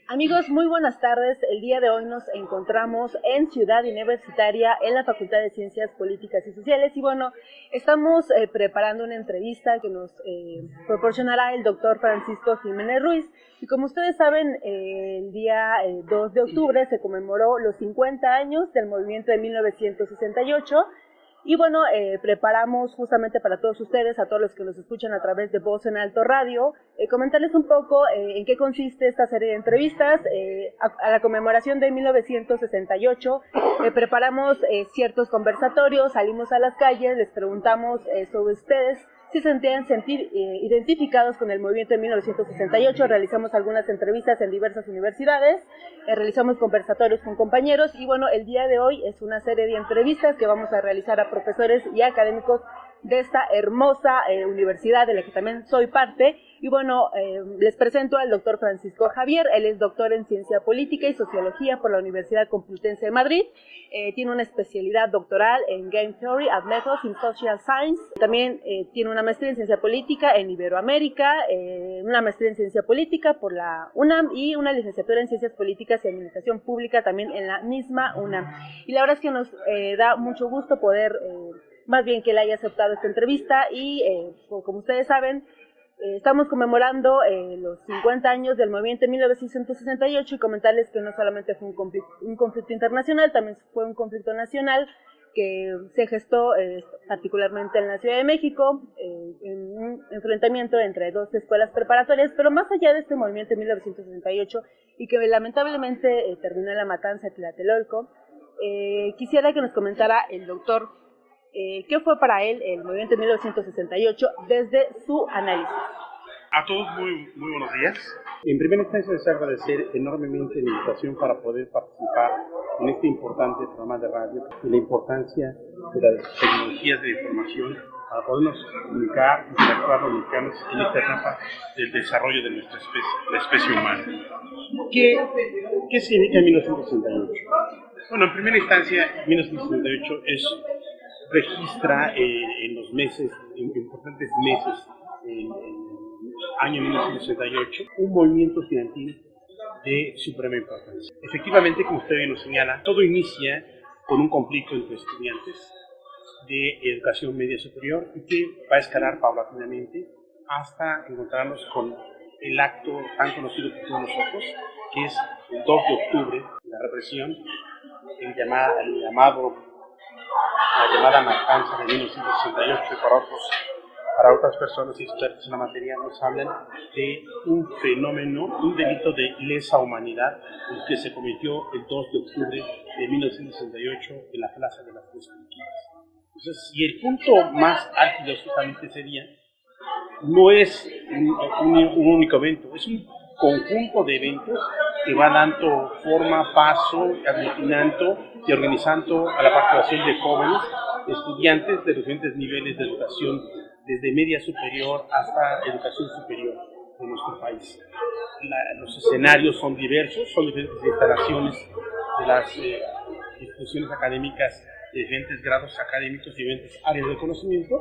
Amigos, muy buenas tardes. El día de hoy nos encontramos en Ciudad Universitaria, en la Facultad de Ciencias Políticas y Sociales. Y bueno, estamos preparando una entrevista que nos proporcionará el doctor Francisco Jiménez Ruiz. Y como ustedes saben, el día 2 de octubre se conmemoró los 50 años del movimiento de 1968. Y bueno, preparamos justamente para todos ustedes, a todos los que nos escuchan a través de Voz en Alto Radio, comentarles un poco en qué consiste esta serie de entrevistas. A la conmemoración de 1968 preparamos ciertos conversatorios, salimos a las calles, les preguntamos sobre ustedes si se sentían identificados con el movimiento de 1968, realizamos algunas entrevistas en diversas universidades, realizamos conversatorios con compañeros y bueno, el día de hoy es una serie de entrevistas que vamos a realizar a profesores y académicos de esta hermosa universidad de la que también soy parte. Y bueno, les presento al doctor Francisco Javier. Él es doctor en Ciencia Política y Sociología por la Universidad Complutense de Madrid. Tiene una especialidad doctoral en Game Theory and Methods in Social Science. También tiene una maestría en Ciencia Política en Iberoamérica, una maestría en Ciencia Política por la UNAM y una licenciatura en Ciencias Políticas y Administración Pública también en la misma UNAM. Y la verdad es que nos da mucho gusto poder, más bien que él haya aceptado esta entrevista y como ustedes saben, estamos conmemorando los 50 años del movimiento en 1968 y comentarles que no solamente fue un conflicto internacional, también fue un conflicto nacional que se gestó particularmente en la Ciudad de México, en un enfrentamiento entre dos escuelas preparatorias, pero más allá de este movimiento en 1968 y que lamentablemente terminó en la matanza de Tlatelolco, quisiera que nos comentara el doctor ¿qué fue para él el movimiento de 1968 desde su análisis? A todos muy buenos días. En primera instancia deseo agradecer enormemente la invitación para poder participar en este importante programa de radio y la importancia de las tecnologías de información para podernos comunicar, interactuar los mexicanos en esta etapa del desarrollo de nuestra especie, la especie humana. ¿Qué significa 1968? Bueno, en primera instancia, 1968 registra en los meses, importantes meses, en el año 1968, un movimiento estudiantil de suprema importancia. Efectivamente, como usted bien lo señala, todo inicia con un conflicto entre estudiantes de educación media superior y que va a escalar paulatinamente hasta encontrarnos con el acto tan conocido por todos nosotros, que es el 2 de octubre, la represión, la llamada matanza de 1968, para otras personas expertas en la materia nos hablan de un fenómeno, un delito de lesa humanidad, el que se cometió el 2 de octubre de 1968 en la Plaza de las Tres Culturas. Entonces, y el punto más álgido justamente ese día no es un único evento, es un conjunto de eventos que va dando forma, paso, aglutinando y organizando a la participación de jóvenes, estudiantes de diferentes niveles de educación, desde media superior hasta educación superior en nuestro país. Los escenarios son diversos, son diferentes instalaciones de las instituciones académicas de diferentes grados académicos y diferentes áreas de conocimiento,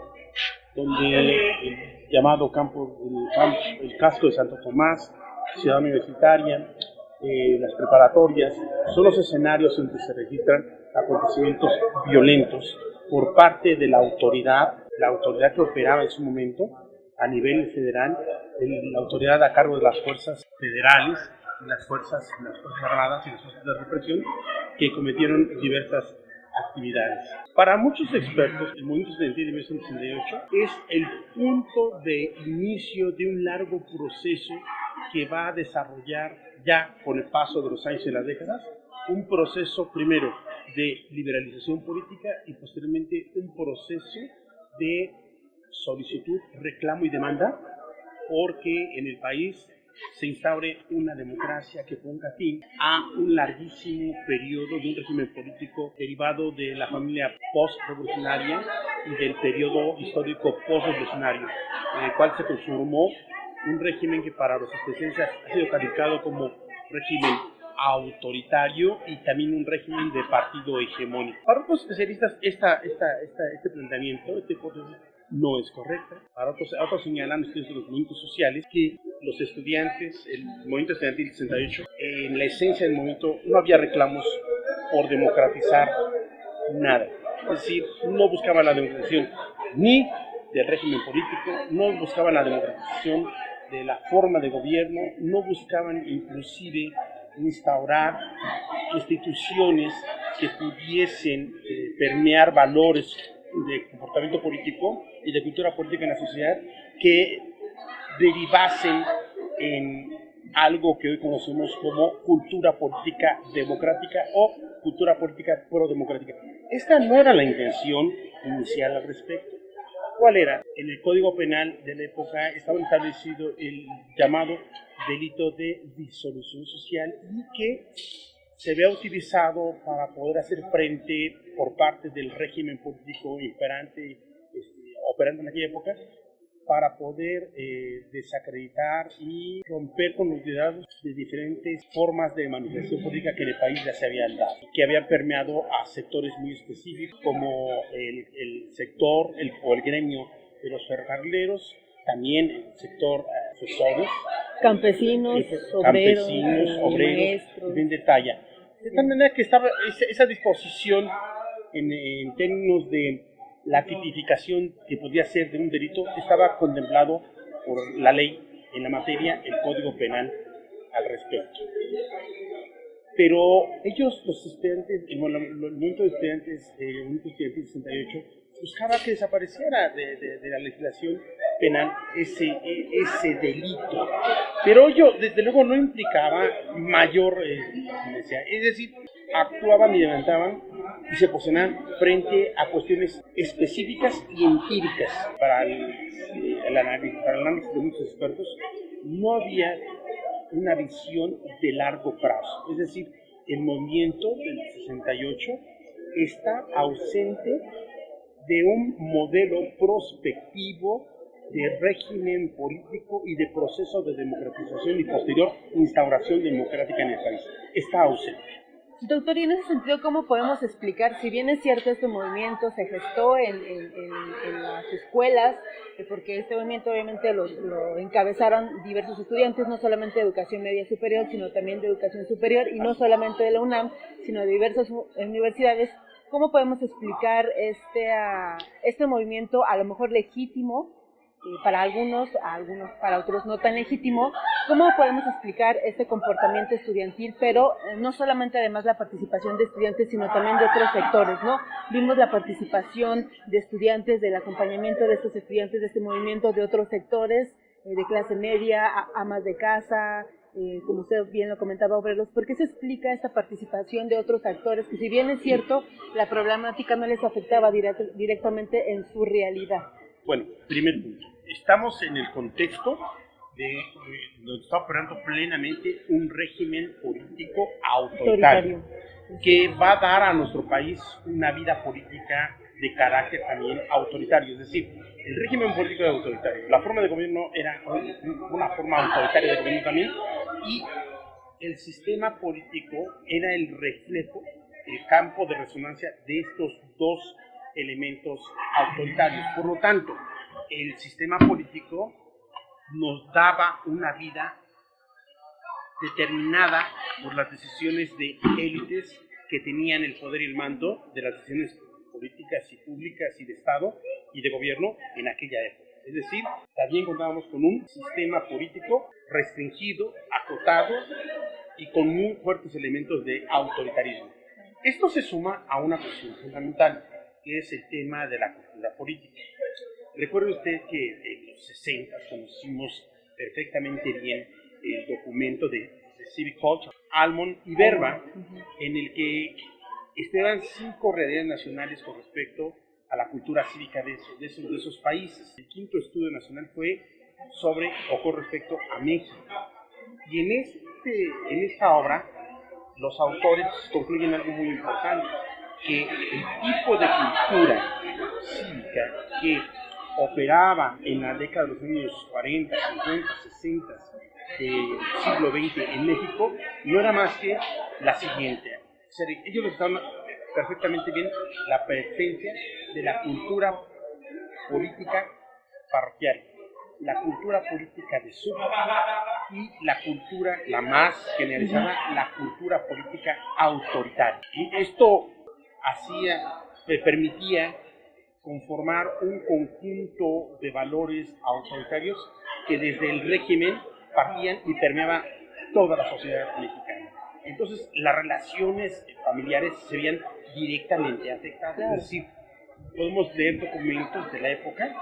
donde el llamado el casco de Santo Tomás, Ciudad Universitaria, las preparatorias, son los escenarios donde se registran acontecimientos violentos por parte de la autoridad que operaba en su momento a nivel federal, la autoridad a cargo de las fuerzas federales, las fuerzas armadas y las fuerzas de represión que cometieron diversas actividades. Para muchos expertos, el movimiento estudiantil de 1968 es el punto de inicio de un largo proceso que va a desarrollar ya con el paso de los años y las décadas, un proceso primero de liberalización política y posteriormente un proceso de solicitud, reclamo y demanda, porque en el país se instaure una democracia que ponga fin a un larguísimo periodo de un régimen político derivado de la familia post-revolucionaria y del periodo histórico post-revolucionario, en el cual se conformó un régimen que para los especialistas ha sido calificado como régimen autoritario y también un régimen de partido hegemónico. Para otros especialistas este planteamiento, esta hipótesis, no es correcta. Para otros señalan estudios de los movimientos sociales que los estudiantes, el movimiento estudiantil del 68, en la esencia del movimiento no había reclamos por democratizar nada. Es decir, no buscaban la democratización ni del régimen político, no buscaban la democratización de la forma de gobierno, no buscaban inclusive instaurar instituciones que pudiesen permear valores de comportamiento político y de cultura política en la sociedad que derivasen en algo que hoy conocemos como cultura política democrática o cultura política pro-democrática. Esta no era la intención inicial al respecto. ¿Cuál era? En el Código Penal de la época estaba establecido el llamado delito de disolución social y que se había utilizado para poder hacer frente por parte del régimen político imperante, operante en aquella época, para poder desacreditar y romper con los liderazgos de diferentes formas de manifestación política que en el país ya se habían dado, que habían permeado a sectores muy específicos como el sector o el gremio de los ferrocarrileros, también el sector asesores, campesinos, obreros, maestros. Bien detalla. De tal manera que estaba esa disposición en términos de la tipificación que podía ser de un delito estaba contemplado por la ley en la materia, el Código Penal al respecto. Pero ellos, los estudiantes, el movimiento de estudiantes, el movimiento estudiantil 68, buscaba que desapareciera de la legislación penal ese delito. Pero ello, desde luego, no implicaba mayor violencia. Es decir, actuaban y levantaban y se posicionaban frente a cuestiones específicas y empíricas. Para el análisis de muchos expertos, no había una visión de largo plazo. Es decir, el movimiento del 68 está ausente de un modelo prospectivo de régimen político y de proceso de democratización y posterior instauración democrática en el país. Está ausente. Doctor, y en ese sentido, ¿cómo podemos explicar, si bien es cierto este movimiento se gestó en las escuelas, porque este movimiento obviamente lo encabezaron diversos estudiantes, no solamente de educación media superior, sino también de educación superior, y no solamente de la UNAM, sino de diversas universidades? ¿Cómo podemos explicar este movimiento, a lo mejor legítimo, para algunos, para otros no tan legítimo? ¿Cómo podemos explicar este comportamiento estudiantil, pero no solamente además la participación de estudiantes, sino también de otros sectores, ¿no? Vimos la participación de estudiantes, del acompañamiento de estos estudiantes de este movimiento, de otros sectores, de clase media, amas de casa, como usted bien lo comentaba, obreros. ¿Por qué se explica esta participación de otros actores que, si bien es cierto, la problemática no les afectaba directamente en su realidad? Bueno, primer punto. Estamos en el contexto de donde está operando plenamente un régimen político autoritario que va a dar a nuestro país una vida política de carácter también autoritario. Es decir, el régimen político era autoritario, la forma de gobierno era una forma autoritaria de gobierno también, y el sistema político era el reflejo, el campo de resonancia de estos dos elementos autoritarios. Por lo tanto, el sistema político nos daba una vida determinada por las decisiones de élites que tenían el poder y el mando de las decisiones políticas y públicas y de Estado y de gobierno en aquella época. Es decir, también contábamos con un sistema político restringido, acotado y con muy fuertes elementos de autoritarismo. Esto se suma a una cuestión fundamental, que es el tema de la cultura política. Recuerde usted que en los 60 conocimos perfectamente bien el documento de Civic Culture, Almond y Verba, en el que estaban 5 realidades nacionales con respecto a la cultura cívica de esos países. El quinto estudio nacional fue con respecto a México. Y en esta obra, los autores concluyen algo muy importante, que el tipo de cultura cívica que operaba en la década de los años 40, 50, 60 del siglo XX en México no era más que la siguiente. O sea, ellos estaban perfectamente bien la presencia de la cultura política parroquial, la cultura política de súbdito y la cultura, la más generalizada, la cultura política autoritaria. Y esto permitía conformar un conjunto de valores autoritarios que desde el régimen partían y permeaban toda la sociedad mexicana. Entonces, las relaciones familiares se veían directamente afectadas. Es decir, podemos leer documentos de la época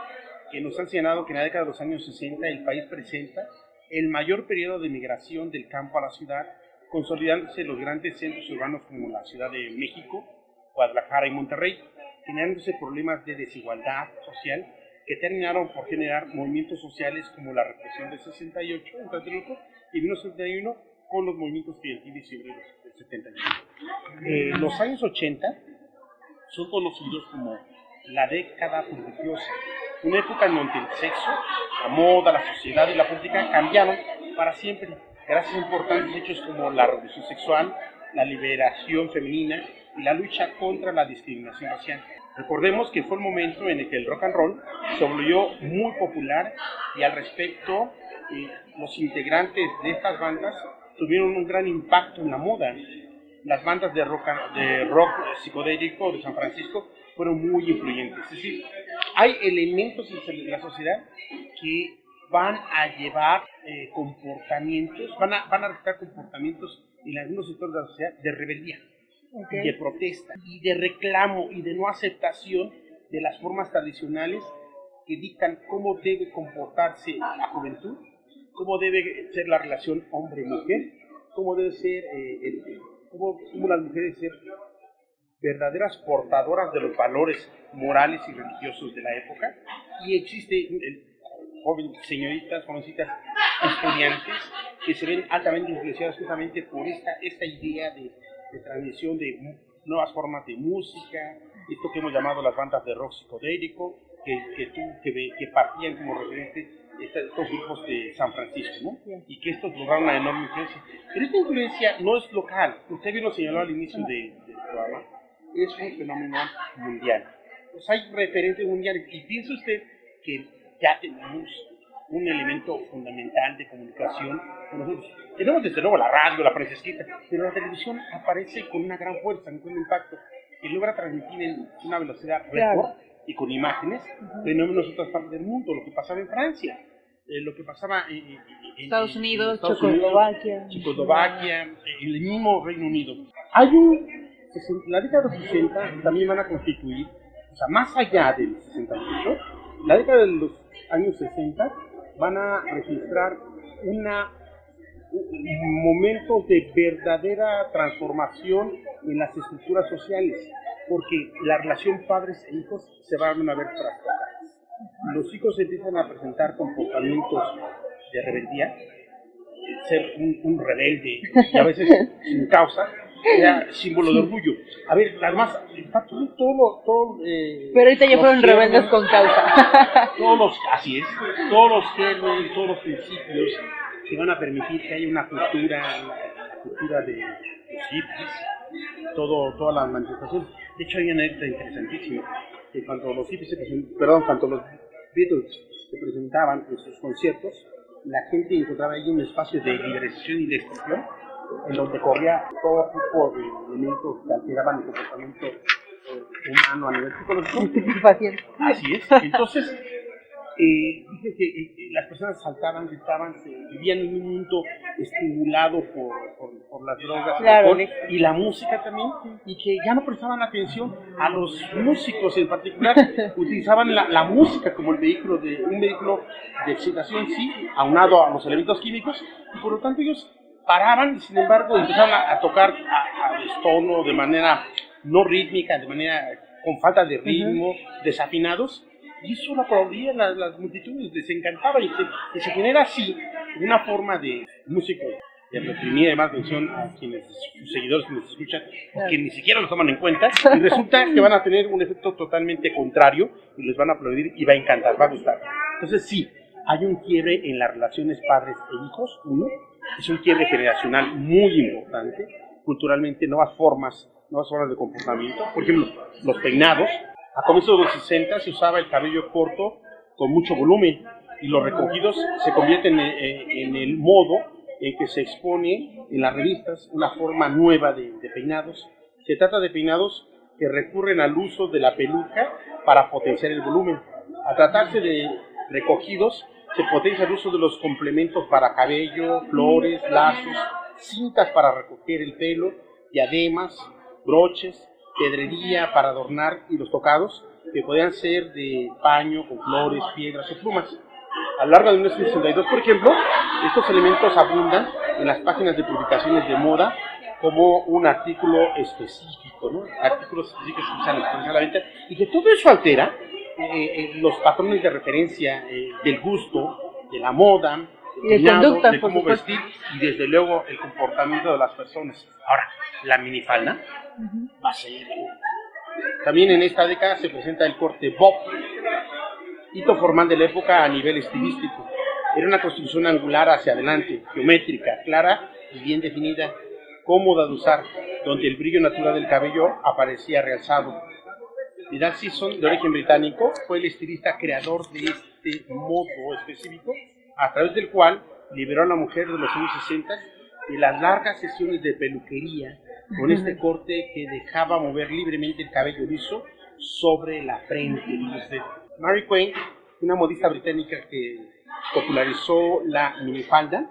que nos han señalado que en la década de los años 60 el país presenta el mayor periodo de migración del campo a la ciudad, consolidándose los grandes centros urbanos como la Ciudad de México, Guadalajara y Monterrey, generándose problemas de desigualdad social que terminaron por generar movimientos sociales como la represión del 68 en Tlatelolco y 1971 con los movimientos estudiantiles y obreros del 71. Los años 80 son conocidos como la década prodigiosa, una época en donde el sexo, la moda, la sociedad y la política cambiaron para siempre, gracias a importantes hechos como la revolución sexual, la liberación femenina y la lucha contra la discriminación racial. Recordemos que fue el momento en el que el rock and roll se volvió muy popular y al respecto los integrantes de estas bandas tuvieron un gran impacto en la moda. Las bandas de rock psicodélico de San Francisco fueron muy influyentes. Es decir, hay elementos en la sociedad que van a llevar comportamientos, van a reflejar comportamientos en algunos sectores de la sociedad de rebeldía, de protesta y de reclamo y de no aceptación de las formas tradicionales que dictan cómo debe comportarse la juventud, cómo debe ser la relación hombre-mujer, cómo debe ser, cómo las mujeres deben ser verdaderas portadoras de los valores morales y religiosos de la época. Y existen jovencitas, estudiantes que se ven altamente influenciadas justamente por esta idea de transmisión de nuevas formas de música, esto que hemos llamado las bandas de rock psicodélico, que partían como referente estos grupos de San Francisco, ¿no? Y que estos lograron una enorme influencia. Pero esta influencia no es local, usted bien lo señaló al inicio del programa, es un fenómeno mundial. Pues hay referentes mundiales, y piensa usted que ya tenemos un elemento fundamental de comunicación con nosotros. Tenemos desde luego la radio, la prensa escrita, pero la televisión aparece con una gran fuerza, con un impacto que logra transmitir en una velocidad récord y con imágenes fenómenos en otras partes del mundo, lo que pasaba en Francia, lo que pasaba en Estados Unidos, Checoslovaquia, en el mismo Reino Unido. La década de los 60 también van a constituir, o sea, más allá del 68, la década de los años 60 van a registrar un momento de verdadera transformación en las estructuras sociales, porque la relación padres e hijos se van a ver trastocadas. Los hijos empiezan a presentar comportamientos de rebeldía, ser un rebelde, y a veces sin causa, era símbolo de orgullo. A ver, además, pero ahorita ya fueron rebeldes con causa. Así es, todos los gérmenes, todos los principios que van a permitir que haya una cultura, la cultura de los hippies, todas las manifestaciones. De hecho, hay una anécdota interesantísima, que cuando los hippies cuando los Beatles se presentaban en sus conciertos, la gente encontraba ahí un espacio de liberación y de expresión, en donde corría todo tipo de elementos que alteraban el comportamiento humano a nivel psicológico. Así es. Entonces, dice que las personas saltaban, gritaban, vivían en un mundo estimulado por las drogas, y la música también, y que ya no prestaban atención a los músicos en particular, utilizaban la música como un vehículo de excitación, sí, aunado a los elementos químicos, y por lo tanto ellos paraban y sin embargo empezaban a tocar a destono, de manera no rítmica, de manera con falta de ritmo, desafinados, y eso lo aplaudían las multitudes, les encantaba, y se genera así una forma de músico de reprimir además atención a sus seguidores que les escuchan, que ni siquiera los toman en cuenta, y resulta que van a tener un efecto totalmente contrario, y les van a aplaudir y va a encantar, va a gustar. Entonces sí, hay un quiebre en las relaciones padres e hijos, es un quiebre generacional muy importante, culturalmente nuevas formas de comportamiento, por ejemplo, los peinados, A comienzos de los 60 se usaba el cabello corto con mucho volumen y los recogidos se convierten en el modo en que se expone en las revistas una forma nueva de peinados. Se trata de peinados que recurren al uso de la peluca para potenciar el volumen. Al tratarse de recogidos, se potencia el uso de los complementos para cabello, flores, lazos, cintas para recoger el pelo, diademas, broches, pedrería para adornar y los tocados, que podían ser de paño, con flores, piedras o plumas. A lo largo de 1962, por ejemplo, estos elementos abundan en las páginas de publicaciones de moda como un artículo específico, ¿no? Artículos específicos que usan a la venta, y que todo eso altera los patrones de referencia del gusto, de la moda, del peinado, de cómo vestir y desde luego el comportamiento de las personas. Ahora, la minifalda va a ser... También en esta década se presenta el corte bob, hito formal de la época a nivel estilístico. Era una construcción angular hacia adelante, geométrica, clara y bien definida, cómoda de usar, donde el brillo natural del cabello aparecía realzado. Vidal Sisson, de origen británico, fue el estilista creador de este modo específico, a través del cual liberó a la mujer de los años 60 de las largas sesiones de peluquería, con este corte que dejaba mover libremente el cabello liso sobre la frente. Mary Quant, una modista británica que popularizó la minifalda,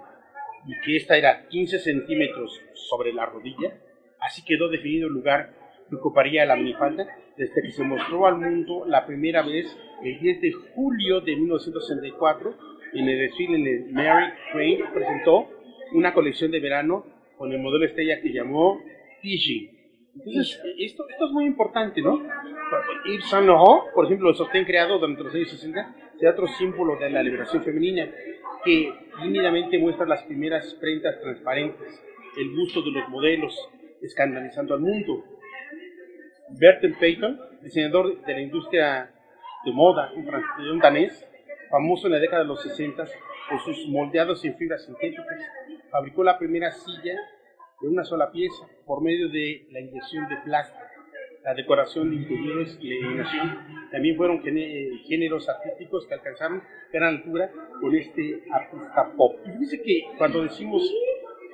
y que esta era 15 centímetros sobre la rodilla, así quedó definido el lugar que ocuparía la minifalda desde que se mostró al mundo la primera vez el 10 de julio de 1964 en el desfile en el Mary Quant presentó una colección de verano con el modelo estrella que llamó Fiji. Entonces, esto es muy importante, ¿no? Yves Saint Laurent, por ejemplo, el sostén creado durante los años 60, será otro símbolo de la liberación femenina, que tímidamente muestra las primeras prendas transparentes, el gusto de los modelos, escandalizando al mundo. Bertel Payton, diseñador de la industria de moda, un danés, famoso en la década de los 60 por sus moldeados en fibras sintéticas, fabricó la primera silla de una sola pieza por medio de la inyección de plástico. La decoración de interiores y la iluminación también fueron géneros artísticos que alcanzaron gran altura con este artista pop. Y fíjense que cuando decimos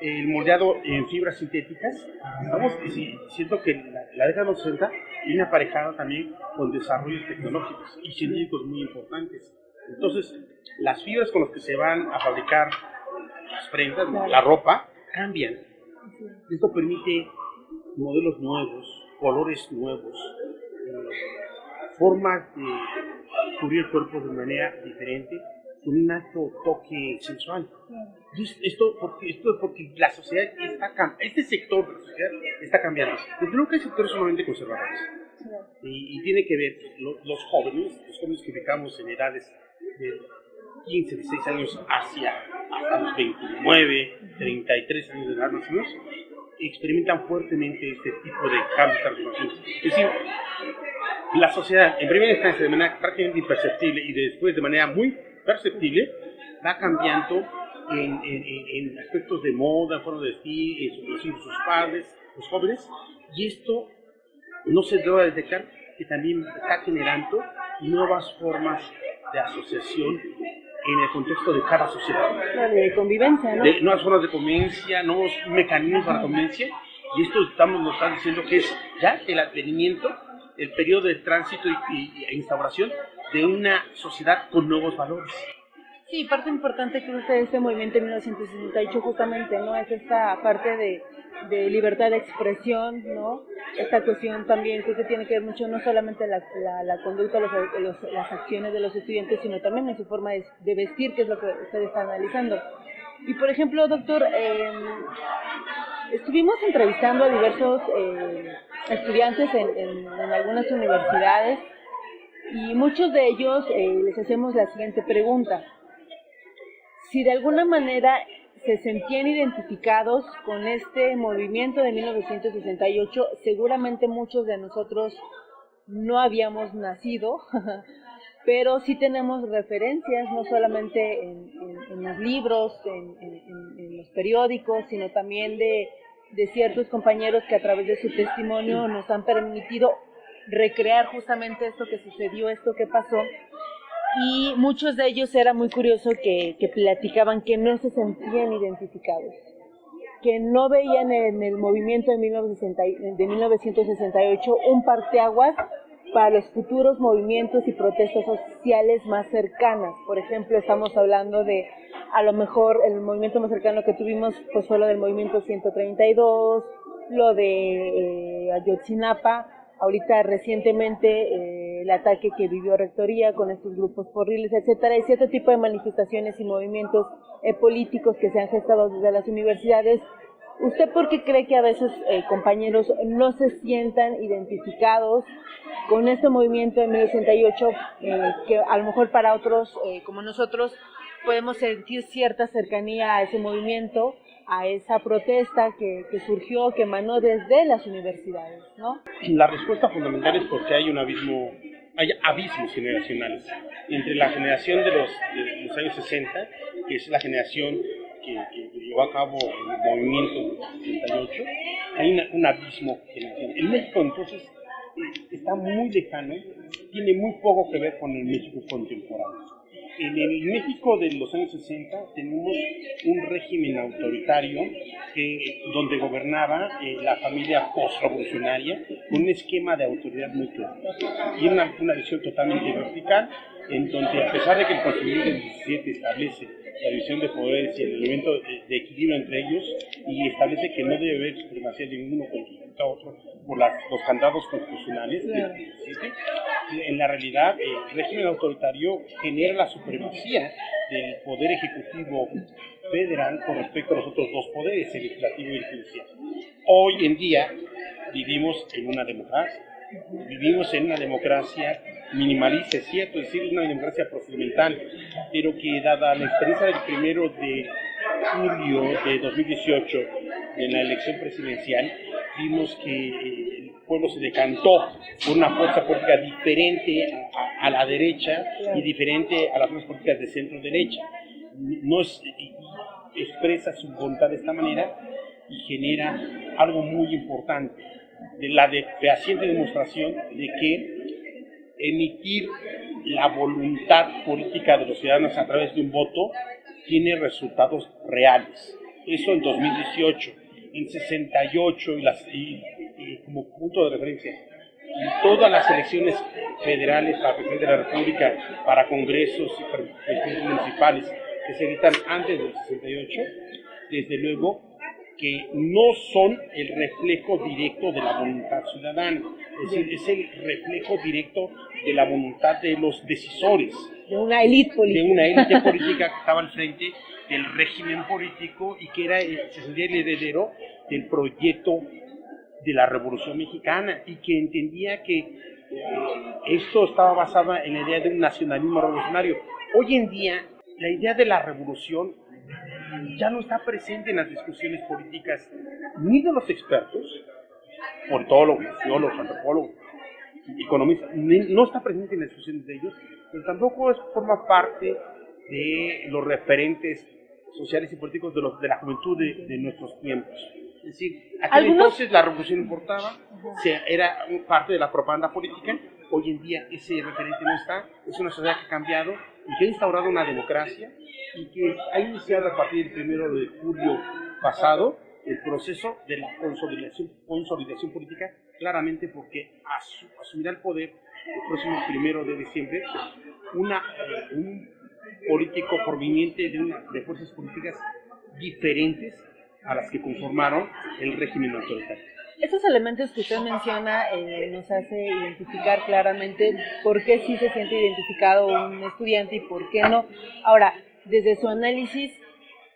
el moldeado en fibras sintéticas, estamos diciendo que la década de los 60 viene aparejada también con desarrollos tecnológicos y científicos muy importantes. Entonces, las fibras con las que se van a fabricar las prendas, la ropa, cambian. Esto permite modelos nuevos, colores nuevos, formas de cubrir el cuerpo de manera diferente, con un alto toque sensual. Entonces, esto porque la sociedad este sector de la sociedad está cambiando. Desde luego que hay sectores sumamente conservadores. Y tiene que ver los jóvenes que ubicamos en edades de 15, 16 años hasta los 29, 33 años de edad más o menos, experimentan fuertemente este tipo de cambios transformaciones. Es decir, la sociedad, en primera instancia de manera prácticamente imperceptible y después de manera muy perceptible, va cambiando en aspectos de moda, forma de vestir, sus padres, los jóvenes, y esto no se debe detectar que también está generando nuevas formas de asociación en el contexto de cada sociedad. De convivencia, ¿no? Nuevas formas de convivencia, nuevos mecanismos para la convivencia, y esto nos está diciendo que es ya el advenimiento, el periodo de tránsito e instauración de una sociedad con nuevos valores. Sí, parte importante que de este movimiento en 1968 justamente, ¿no? Es esta parte de libertad de expresión, ¿no? Esta cuestión también creo que tiene que ver mucho no solamente la conducta, las acciones de los estudiantes, sino también en su forma de vestir, que es lo que ustedes están analizando. Y por ejemplo, doctor, estuvimos entrevistando a diversos estudiantes en algunas universidades y muchos de ellos les hacemos la siguiente pregunta. Si de alguna manera se sentían identificados con este movimiento de 1968, seguramente muchos de nosotros no habíamos nacido, pero sí tenemos referencias, no solamente en los libros, en los periódicos, sino también de ciertos compañeros que a través de su testimonio nos han permitido recrear justamente esto que sucedió, esto que pasó. Y muchos de ellos era muy curioso que platicaban que no se sentían identificados, que no veían en el movimiento de 1968 un parteaguas para los futuros movimientos y protestas sociales más cercanas. Por ejemplo, estamos hablando de, a lo mejor el movimiento más cercano que tuvimos pues fue lo del movimiento 132, lo de Ayotzinapa, ahorita recientemente el ataque que vivió Rectoría con estos grupos porriles, etcétera, y cierto tipo de manifestaciones y movimientos políticos que se han gestado desde las universidades. ¿Usted por qué cree que a veces compañeros no se sientan identificados con este movimiento de 1968, que a lo mejor para otros como nosotros podemos sentir cierta cercanía a ese movimiento, a esa protesta que surgió, que emanó desde las universidades, ¿no? La respuesta fundamental es porque hay abismos generacionales entre la generación de los años 60, que es la generación que llevó a cabo el movimiento del 68, hay un abismo generacional. El México entonces está muy lejano, tiene muy poco que ver con el México contemporáneo. En el México de los años 60 tenemos un régimen autoritario donde gobernaba la familia postrevolucionaria con un esquema de autoridad muy claro y una visión totalmente vertical, en donde a pesar de que el Constitución del 17 establece la división de poderes y el elemento de equilibrio entre ellos y establece que no debe haber supremacía de ninguno contra otro por los candados constitucionales del 17, en la realidad el régimen autoritario genera la supremacía del poder ejecutivo federal con respecto a los otros dos poderes, el legislativo y el judicial. Hoy en día vivimos en una democracia. Vivimos en una democracia minimalista, es cierto, es decir, una democracia procedimental, pero que dada la experiencia del 1 de julio de 2018, en la elección presidencial, vimos que el pueblo se decantó por una fuerza política diferente a la derecha y diferente a las fuerzas políticas de centro-derecha. No expresa su voluntad de esta manera y genera algo muy importante, de la fehaciente demostración de que emitir la voluntad política de los ciudadanos a través de un voto tiene resultados reales. Eso en 2018, en 68 y como punto de referencia, y todas las elecciones federales para presidente de la República, para congresos y presidentes municipales que se evitan antes del 68, desde luego que no son el reflejo directo de la voluntad ciudadana, es decir, es el reflejo directo de la voluntad de los decisores. De una élite política. De una élite política que estaba al frente del régimen político y que se sentía el heredero del proyecto de la Revolución Mexicana y que entendía que esto estaba basado en la idea de un nacionalismo revolucionario. Hoy en día, la idea de la revolución ya no está presente en las discusiones políticas ni de los expertos, politólogos, sociólogos, antropólogos, economistas, no está presente en las discusiones de ellos, pero tampoco forma parte de los referentes sociales y políticos de la juventud de nuestros tiempos. Es decir, aquel entonces la revolución importaba, era parte de la propaganda política. Hoy en día ese referente no está, es una sociedad que ha cambiado y que ha instaurado una democracia y que ha iniciado a partir del 1 de julio pasado el proceso de la consolidación política, claramente porque asumirá el poder el próximo 1 de diciembre un político proveniente de fuerzas políticas diferentes a las que conformaron el régimen autoritario. Estos elementos que usted menciona nos hace identificar claramente por qué sí se siente identificado un estudiante y por qué no. Ahora, desde su análisis,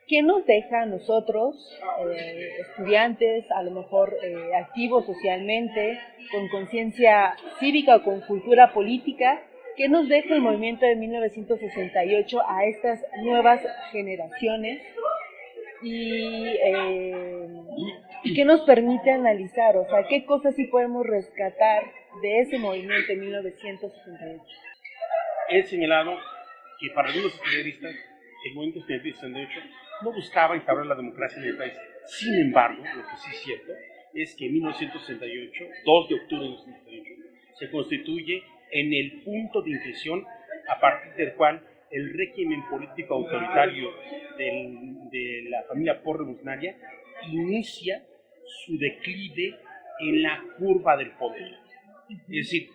¿qué nos deja a nosotros, estudiantes, a lo mejor activos socialmente, con conciencia cívica o con cultura política? ¿Qué nos deja el movimiento de 1968 a estas nuevas generaciones? Y qué nos permite analizar, o sea, qué cosas sí podemos rescatar de ese movimiento de 1968. He señalado que para algunos periodistas el movimiento estudiantil de 68 no buscaba instaurar la democracia en el país. Sin embargo, lo que sí es cierto es que en 1968, 2 de octubre de 1968, se constituye en el punto de inflexión a partir del cual el régimen político autoritario de la familia postrevolucionaria inicia su declive en la curva del poder. Es decir,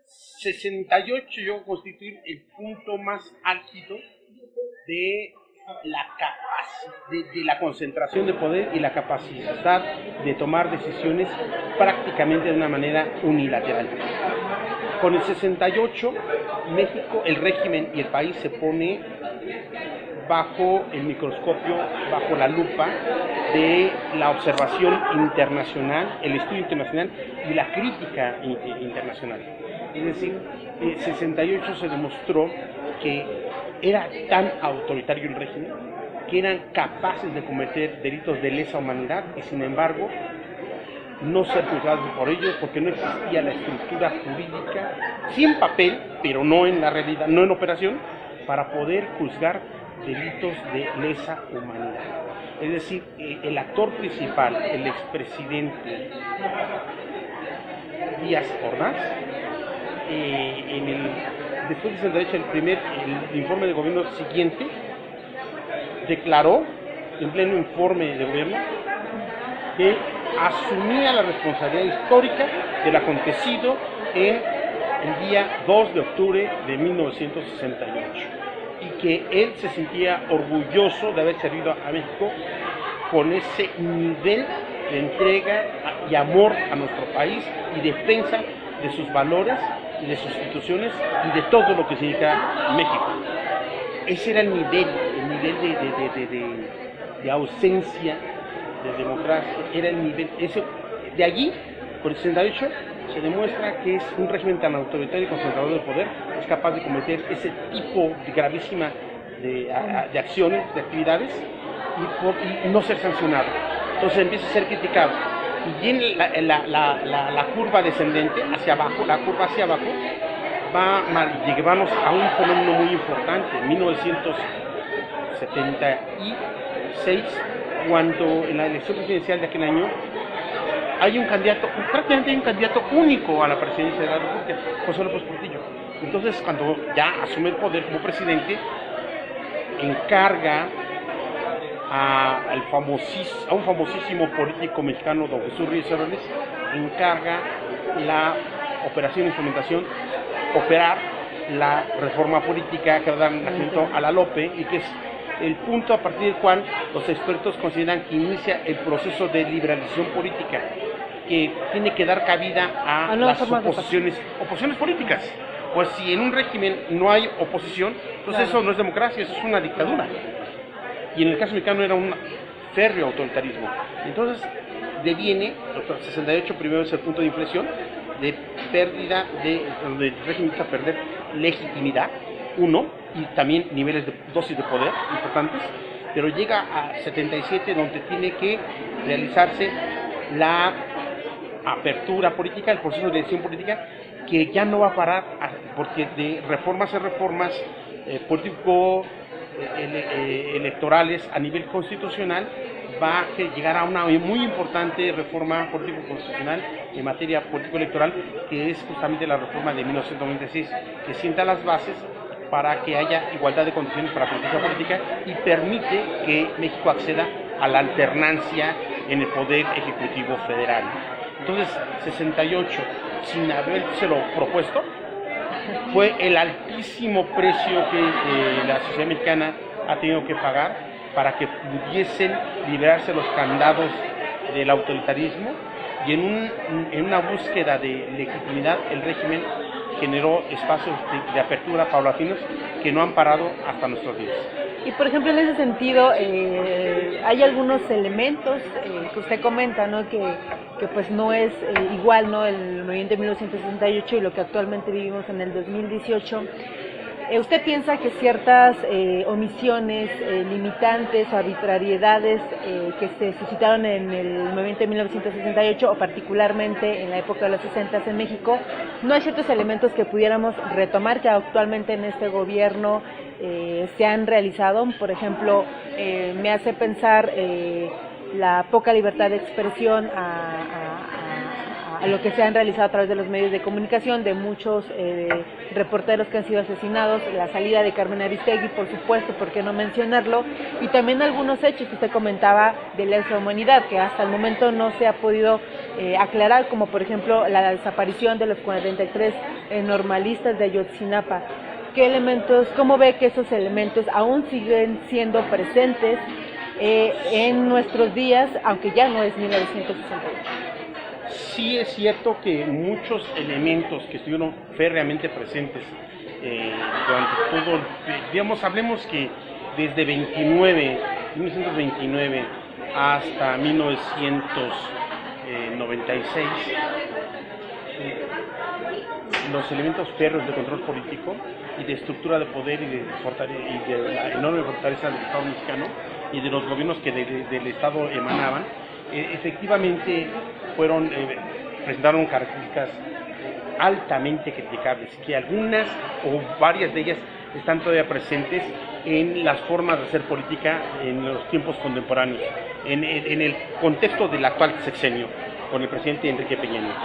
68 llegó a constituir el punto más álgido de la concentración de poder y la capacidad de tomar decisiones prácticamente de una manera unilateral. Con el 68, México, el régimen y el país se pone bajo el microscopio, bajo la lupa de la observación internacional, el estudio internacional y la crítica internacional. Es decir, en el 68 se demostró que era tan autoritario el régimen que eran capaces de cometer delitos de lesa humanidad y sin embargo no ser juzgados por ello porque no existía la estructura jurídica, sí en papel, pero no en la realidad, no en operación, para poder juzgar delitos de lesa humanidad. Es decir, el actor principal, el expresidente Díaz Ordaz, después de ser el informe de gobierno siguiente, declaró en pleno informe de gobierno que asumía la responsabilidad histórica del acontecido en el día 2 de octubre de 1968 y que él se sentía orgulloso de haber servido a México con ese nivel de entrega y amor a nuestro país y defensa de sus valores y de sus instituciones y de todo lo que significa México. Ese era el nivel de ausencia de democracia, era el nivel, de allí, por el 68, se demuestra que es un régimen tan autoritario y concentrador del poder, es capaz de cometer ese tipo de gravísima de acciones, de actividades, y no ser sancionado. Entonces empieza a ser criticado. Y en la curva descendente, hacia abajo, la curva hacia abajo, va a llevarnos a un fenómeno muy importante. En 1976, cuando en la elección presidencial de aquel año, prácticamente hay un candidato único a la presidencia de la República, José López Portillo. Entonces, cuando ya asume el poder como presidente, encarga a un famosísimo político mexicano, don Jesús Ríos Heroles, encarga la operación de instrumentación, operar la reforma política que va a dar nacimiento a la LOPE y que es el punto a partir del cual los expertos consideran que inicia el proceso de liberalización política, que tiene que dar cabida a las oposiciones políticas. Pues si en un régimen no hay oposición, entonces eso no es democracia, eso es una dictadura. Y en el caso mexicano era un férreo autoritarismo. Entonces deviene, el 68 primero es el punto de inflexión, de pérdida donde el régimen empieza a perder legitimidad, y también niveles de dosis de poder importantes, pero llega a 77 donde tiene que realizarse la apertura política, el proceso de decisión política, que ya no va a parar, porque de reformas a reformas electorales a nivel constitucional va a llegar a una muy importante reforma político-constitucional en materia político-electoral, que es justamente la reforma de 1996, que sienta las bases para que haya igualdad de condiciones para la política política y permite que México acceda a la alternancia en el poder ejecutivo federal. Entonces, 68, sin habérselo propuesto, fue el altísimo precio que la sociedad mexicana ha tenido que pagar para que pudiesen liberarse los candados del autoritarismo, y en una búsqueda de legitimidad el régimen generó espacios de apertura paulatinos que no han parado hasta nuestros días. Y por ejemplo, en ese sentido, hay algunos elementos que usted comenta, ¿no? que pues no es igual, ¿no? El movimiento de 1968 y lo que actualmente vivimos en el 2018. ¿Usted piensa que ciertas omisiones, limitantes o arbitrariedades que se suscitaron en el movimiento de 1968 o particularmente en la época de los 60 en México, no hay ciertos elementos que pudiéramos retomar que actualmente en este gobierno se han realizado? Por ejemplo, me hace pensar la poca libertad de expresión a lo que se han realizado a través de los medios de comunicación, de muchos reporteros que han sido asesinados, la salida de Carmen Aristegui, por supuesto, ¿por qué no mencionarlo? Y también algunos hechos que usted comentaba de lesa humanidad, que hasta el momento no se ha podido aclarar, como por ejemplo la desaparición de los 43 normalistas de Ayotzinapa. ¿Qué elementos, cómo ve que esos elementos aún siguen siendo presentes en nuestros días, aunque ya no es 1968? Sí es cierto que muchos elementos que estuvieron férreamente presentes durante todo, digamos, hablemos que desde 1929 hasta 1996, los elementos férreos de control político y de estructura de poder y de la enorme fortaleza del Estado mexicano y de los gobiernos que del Estado emanaban, efectivamente presentaron características altamente criticables, que algunas o varias de ellas están todavía presentes en las formas de hacer política en los tiempos contemporáneos, en el contexto del actual sexenio, con el presidente Enrique Peña Nieto.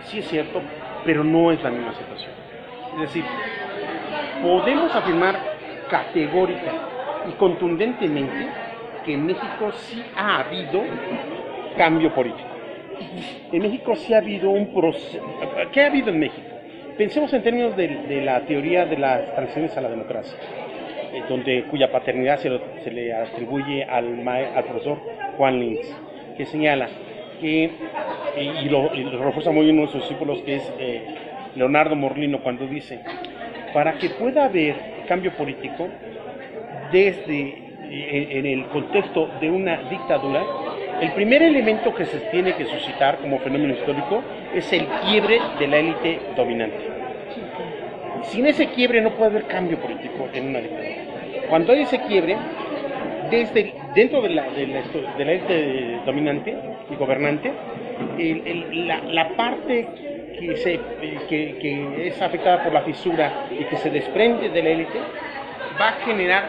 Sí es cierto, pero no es la misma situación. Es decir, podemos afirmar categórica y contundentemente que en México sí ha habido cambio político. En México sí ha habido un proceso. ¿Qué ha habido en México? Pensemos en términos de la teoría de las transiciones a la democracia, cuya paternidad se le atribuye al profesor Juan Linz, que señala que, y lo refuerza muy bien uno de sus discípulos, que es Leonardo Morlino, cuando dice: para que pueda haber cambio político en el contexto de una dictadura, el primer elemento que se tiene que suscitar como fenómeno histórico es el quiebre de la élite dominante. Sin ese quiebre no puede haber cambio político en una dictadura. Cuando hay ese quiebre, dentro de la élite dominante y gobernante, la parte que es afectada por la fisura y que se desprende de la élite va a generar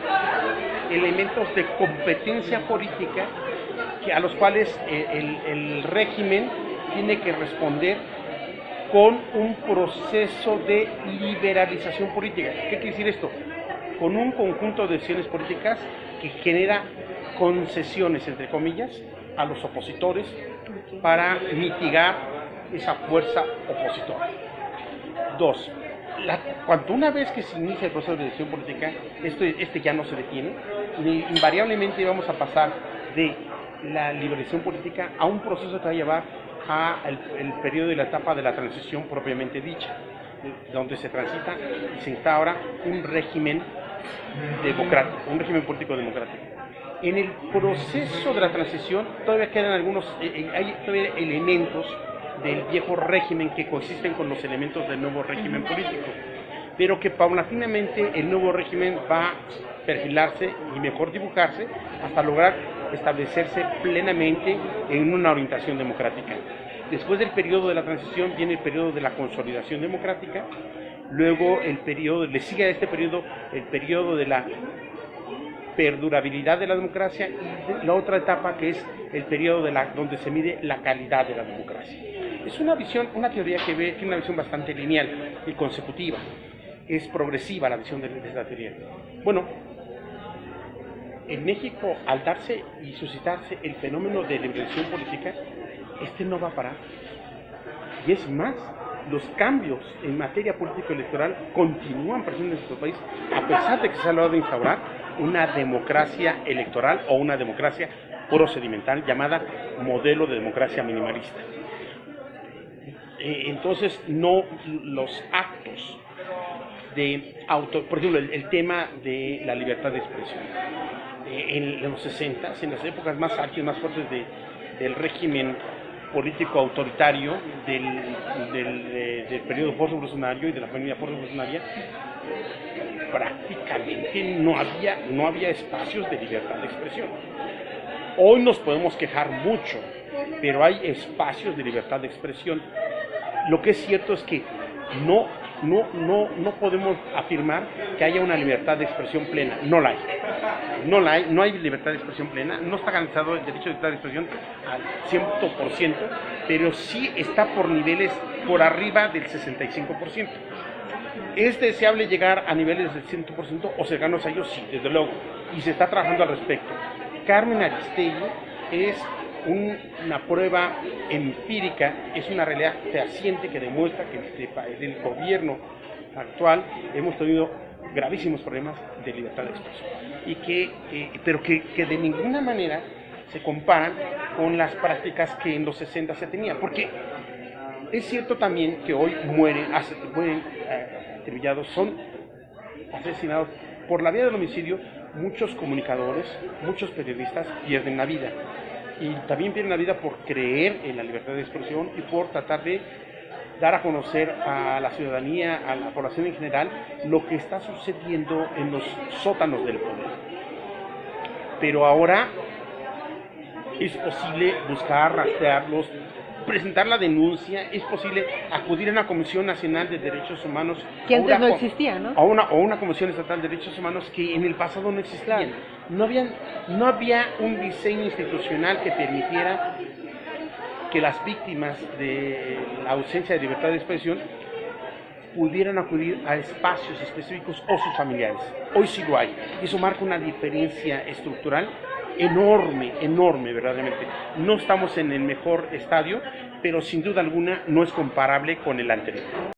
elementos de competencia política a los cuales el régimen tiene que responder con un proceso de liberalización política. ¿Qué quiere decir esto? Con un conjunto de decisiones políticas que genera concesiones, entre comillas, a los opositores para mitigar esa fuerza opositora. Dos, cuando una vez que se inicia el proceso de decisión política, este ya no se detiene, invariablemente vamos a pasar de la liberación política a un proceso que va a llevar el periodo de la etapa de la transición propiamente dicha, donde se transita y se instaura un régimen democrático, un régimen político democrático. En el proceso de la transición todavía quedan hay todavía elementos del viejo régimen que coexisten con los elementos del nuevo régimen político, pero que paulatinamente el nuevo régimen va a perfilarse y mejor dibujarse hasta lograr establecerse plenamente en una orientación democrática. Después del periodo de la transición viene el periodo de la consolidación democrática, luego le sigue a este periodo el periodo de la perdurabilidad de la democracia y la otra etapa que es el periodo donde se mide la calidad de la democracia. Es una teoría que tiene una visión bastante lineal y consecutiva. Es progresiva la visión de esta teoría. Bueno, en México, al darse y suscitarse el fenómeno de liberación política, no va a parar. Y es más, los cambios en materia político-electoral continúan presentes en nuestro país, a pesar de que se ha logrado instaurar una democracia electoral o una democracia procedimental llamada modelo de democracia minimalista. Entonces, los actos por ejemplo, el tema de la libertad de expresión. En los 60, en las épocas más álgidas, más fuertes del régimen político autoritario del periodo post-revolucionario y de la familia post-revolucionaria, prácticamente no había espacios de libertad de expresión. Hoy nos podemos quejar mucho, pero hay espacios de libertad de expresión. Lo que es cierto es que no podemos afirmar que haya una libertad de expresión plena. No la hay. No hay libertad de expresión plena. No está garantizado el derecho de libertad de expresión al 100%, pero sí está por niveles por arriba del 65%. ¿Es deseable llegar a niveles del 100% o cercanos a ellos? Sí, desde luego. Y se está trabajando al respecto. Carmen Aristegui es una prueba empírica, es una realidad fehaciente que demuestra que en el gobierno actual hemos tenido gravísimos problemas de libertad de expresión pero que de ninguna manera se comparan con las prácticas que en los 60 se tenían, porque es cierto también que hoy mueren atribullados, son asesinados por la vía del homicidio. Muchos comunicadores, muchos periodistas pierden la vida, y también pierden la vida por creer en la libertad de expresión y por tratar de dar a conocer a la ciudadanía, a la población en general, lo que está sucediendo en los sótanos del poder. Pero ahora es posible buscar, rastrearlos, presentar la denuncia, es posible acudir a una Comisión Nacional de Derechos Humanos, que antes no existía, ¿no? O una Comisión Estatal de Derechos Humanos que en el pasado no existían. Claro. No había un diseño institucional que permitiera que las víctimas de la ausencia de libertad de expresión pudieran acudir a espacios específicos o sus familiares. Hoy sí lo hay. Eso marca una diferencia estructural enorme, verdaderamente. No estamos en el mejor estadio, pero sin duda alguna no es comparable con el anterior.